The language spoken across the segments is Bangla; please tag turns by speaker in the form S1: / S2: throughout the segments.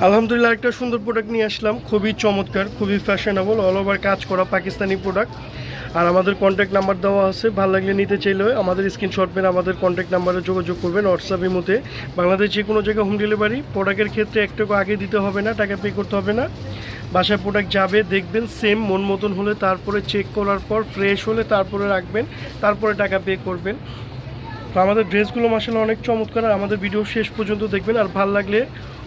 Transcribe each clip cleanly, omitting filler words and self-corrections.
S1: আলহামদুলিল্লাহ একটা সুন্দর প্রোডাক্ট নিয়ে আসলাম, খুবই চমৎকার, খুবই ফ্যাশনেবল, অল ওভার কাজ করা পাকিস্তানি প্রোডাক্ট। আর আমাদের কন্ট্যাক্ট নাম্বার দেওয়া আছে, ভালো লাগলে নিতে চাইলে আমাদের স্ক্রিনশট মেরে আমাদের কন্ট্যাক্ট নাম্বারে যোগাযোগ করবেন। হোয়াটসঅ্যাপ ইমোতে বাংলাদেশ যে কোনো জায়গায় হোম ডেলিভারি। প্রোডাক্টের ক্ষেত্রে একটুকু আগে দিতে হবে না, টাকা পে করতে হবে না। বাসায় প্রোডাক্ট যাবে, দেখবেন সেম মন মতন হলে তারপরে চেক করার পর ফ্রেশ হলে তারপরে রাখবেন, তারপরে টাকা পে করবেন। তো আমাদের ড্রেসগুলো মাসাল্লাহ অনেক চমৎকার। আর আমাদের ভিডিও শেষ পর্যন্ত দেখবেন, আর ভালো লাগলে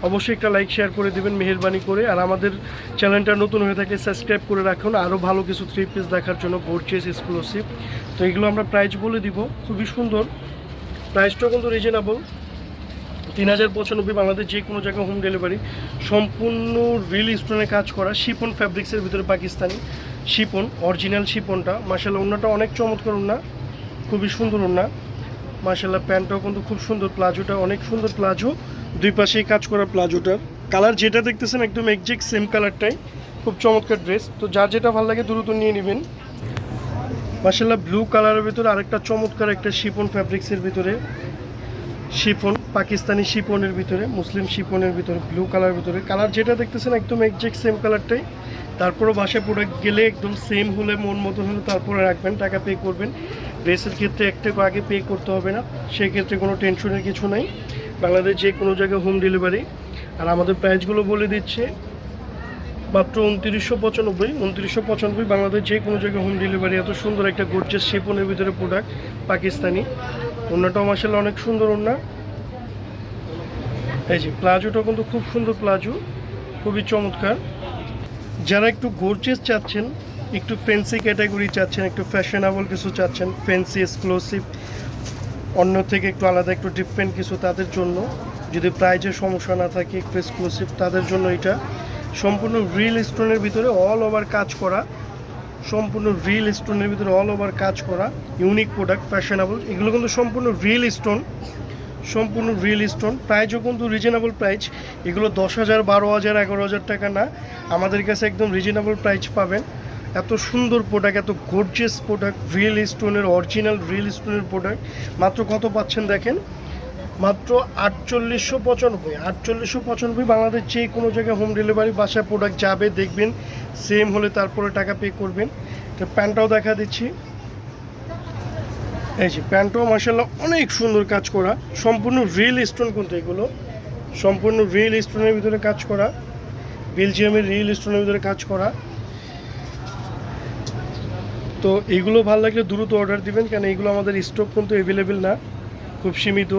S1: অবশ্যই একটা লাইক শেয়ার করে দেবেন মেহেরবানি করে। আর আমাদের চ্যানেলটা নতুন হয়ে থাকলে সাবস্ক্রাইব করে রাখুন আরও ভালো কিছু থ্রি পিস দেখার জন্য, গর্জিয়াস এক্সক্লুসিভ। তো এগুলো আমরা প্রাইস বলে দিব, খুবই সুন্দর, প্রাইসটাও কিন্তু রিজনেবল। 3095 বাংলাদেশ যে কোনো জায়গায় হোম ডেলিভারি। সম্পূর্ণ রিল স্টোনে কাজ করা শিপন ফ্যাব্রিক্সের ভিতরে পাকিস্তানি শিপন, অরিজিনাল শিপনটা। মাশাআল্লাহ ওন্নাটা অনেক চমৎকার ওন্না, খুবই সুন্দর ওন্না মাশাআল্লাহ। প্যান্টটাও কিন্তু খুব সুন্দর, প্লাজোটা অনেক সুন্দর প্লাজো, দুই পাশেই কাজ করা প্লাজোটার কালার যেটা দেখতেছেন একদম এক্সাক্ট সেম কালারটাই, খুব চমৎকার ড্রেস। তো যার যেটা ভালো লাগে দ্রুত নিয়ে নেবেন। মাশাআল্লাহ ব্লু কালারের ভিতরে আরেকটা চমৎকার একটা শিপন ফ্যাব্রিক্সের ভিতরে, শিফন পাকিস্তানি শিপনের ভিতরে, মুসলিম শিপনের ভিতরে, ব্লু কালারের ভিতরে কালার যেটা দেখতেছেন একদম এক্সাক্ট সেম কালারটাই। তারপরও বাসায় প্রোডাক্ট গেলে একদম সেম হলে মন মতন হলে তারপরে রাখবেন, টাকা পে করবেন। ড্রেসের ক্ষেত্রে একটু আগে পে করতে হবে না, সেক্ষেত্রে কোনো টেনশনের কিছু নাই। বাংলাদেশ যে কোনো জায়গায় হোম ডেলিভারি। আর আমাদের প্রাইসগুলো বলে দিচ্ছে, মাত্র 2995 বাংলাদেশ যে কোনো জায়গায় হোম ডেলিভারি। এত সুন্দর একটা গর্জিয়াস শিপনের ভিতরে প্রোডাক্ট পাকিস্তানি। ওন্নাটাও মাশাআল্লাহ অনেক সুন্দর ওন্না। এই যে প্লাজোটা কিন্তু খুব সুন্দর প্লাজো, খুবই চমৎকার। যারা একটু গর্জিয়াস চাচ্ছেন, একটু ফ্যান্সি ক্যাটাগরি চাচ্ছেন, একটু ফ্যাশনেবল কিছু চাচ্ছেন, ফ্যান্সি এক্সক্লুসিভ, অন্য থেকে একটু আলাদা একটু ডিফারেন্ট কিছু, তাদের জন্য, যদি প্রাইজের সমস্যা না থাকে, একটু এক্সক্লুসিভ, তাদের জন্য এটা সম্পূর্ণ রিল স্টোনের ভিতরে অল ওভার কাজ করা, সম্পূর্ণ রিল স্টোনের ভিতরে অল ওভার কাজ করা ইউনিক প্রোডাক্ট, ফ্যাশনেবল। এগুলো কিন্তু সম্পূর্ণ রিল স্টোন, সম্পূর্ণ রিল স্টোন। প্রাইসও কিন্তু রিজনেবল প্রাইস। এগুলো 10,000, 12,000, 11,000 টাকা না, আমাদের কাছে একদম রিজনেবল প্রাইস পাবেন। এত সুন্দর প্রোডাক্ট, এত গর্জিয়াস প্রোডাক্ট, রিল স্টোনের, অরিজিনাল রিল স্টোনের প্রোডাক্ট মাত্র কত পাচ্ছেন দেখেন, মাত্র 4895। 4895 বাংলাদেশ যে কোনো জায়গায় হোম ডেলিভারি। বাসায় প্রোডাক্ট যাবে, দেখবেন সেম হলে তারপরে টাকা পে করবেন। তো প্যান্টটাও দেখা দিচ্ছি, এই যে প্যান্টটাও মাশাআল্লাহ অনেক সুন্দর কাজ করা, সম্পূর্ণ রিল স্টোন কিন্তু এগুলো, সম্পূর্ণ রিল স্টোনের ভিতরে কাজ করা, বেলজিয়ামের রিল স্টোনের ভিতরে কাজ করা। তো এইগুলো ভালো লাগলে দ্রুত অর্ডার দিবেন, কারণ এইগুলো আমাদের স্টক কিন্তু অ্যাভেলেবেল না, খুব সীমিত।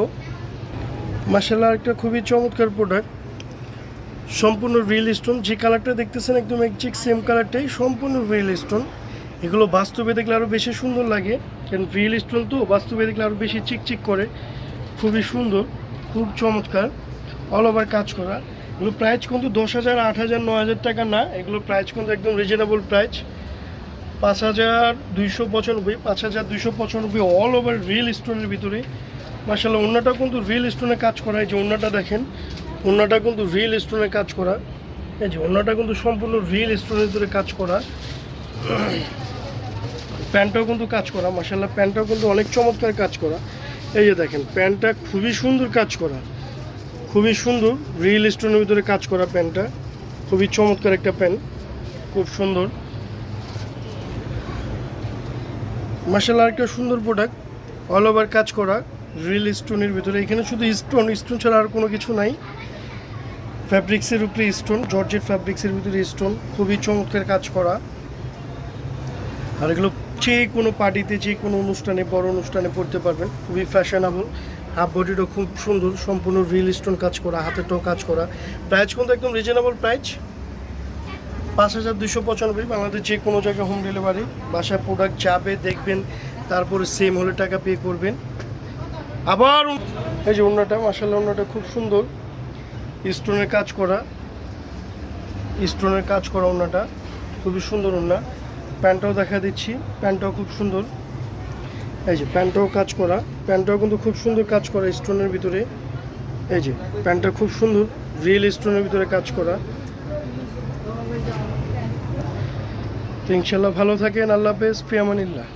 S1: মাশাআল্লাহ একটা খুবই চমৎকার প্রোডাক্ট, সম্পূর্ণ রিল স্টোন। যে কালারটা দেখতেছেন একদম এক্সাক্ট সেম কালারটাই, সম্পূর্ণ রিল স্টোন। এগুলো বাস্তবে দেখলে আরও বেশি সুন্দর লাগে, কারণ রিল স্টোন তো বাস্তবে দেখলে আরও বেশি চিকচিক করে, খুবই সুন্দর, খুব চমৎকার, অল ওভার কাজ করা। এগুলো প্রাইস কিন্তু 10,000, 8,000, 9,000 টাকা না, এগুলো প্রাইস কিন্তু একদম reasonable price. 5,295, 5,295 all over reel স্টোনের ভিতরে। মাশাআল্লাহ ওন্নাটা কিন্তু রিল স্টোনে কাজ করা, এই যে ওন্নাটা দেখেন, ওন্নাটা কিন্তু রিল স্টোনে কাজ করা, এই যে ওন্নাটা কিন্তু সম্পূর্ণ রিল স্টোনের ভিতরে কাজ করা। প্যান্টটাও কিন্তু কাজ করা, মাশাআল্লাহ প্যান্টটাও কিন্তু অনেক চমৎকার কাজ করা। এই যে দেখেন প্যান্টটা খুবই সুন্দর কাজ করা, খুবই সুন্দর রিল স্টোনের ভিতরে কাজ করা প্যান্টটা, খুবই চমৎকার একটা প্যান্ট, খুব সুন্দর মাশাআল্লাহ। একটা সুন্দর প্রোডাক্ট, অল ওভার কাজ করা রিল স্টোনের ভিতরে। এখানে শুধু স্টোন, স্টোন ছাড়া আর কোনো কিছু নাই। ফ্যাব্রিক্সের উপরে স্টোন, জর্জেট ফ্যাব্রিক্সের ভিতরে স্টোন, খুবই চমৎকার কাজ করা। আর এগুলো যে কোনো পার্টিতে, যে কোনো অনুষ্ঠানে, বড় অনুষ্ঠানে পড়তে পারবেন, খুবই ফ্যাশনেবল। হাফ বডিটাও খুব সুন্দর, সম্পূর্ণ রিল স্টোন কাজ করা, হাতেটাও কাজ করা। প্রাইস কিন্তু একদম রিজনেবল প্রাইস, 5,295 বাংলাদেশ যে কোনো জায়গায় হোম ডেলিভারি। বাসায় প্রোডাক্ট যাবে, দেখবেন, তারপরে সেম হলে টাকা পে করবেন। আবার এই যে ওন্নাটা, মাশাআল্লাহ ওন্নাটা খুব সুন্দর, স্টোনের কাজ করা, স্টোনের কাজ করা ওন্নাটা, খুবই সুন্দর ওন্না। প্যান্টটাও দেখা দিচ্ছি, প্যান্টটাও খুব সুন্দর, এই যে প্যান্টটাও কাজ করা, প্যান্টটাও কিন্তু খুব সুন্দর কাজ করা স্টোনের ভিতরে। এই যে প্যান্টটা খুব সুন্দর রিয়েল স্টোনের ভিতরে কাজ করা। তো ইনশাল্লাহ ভালো থাকেন, আল্লাহ হাফেজ, ফি আমানিল্লাহ।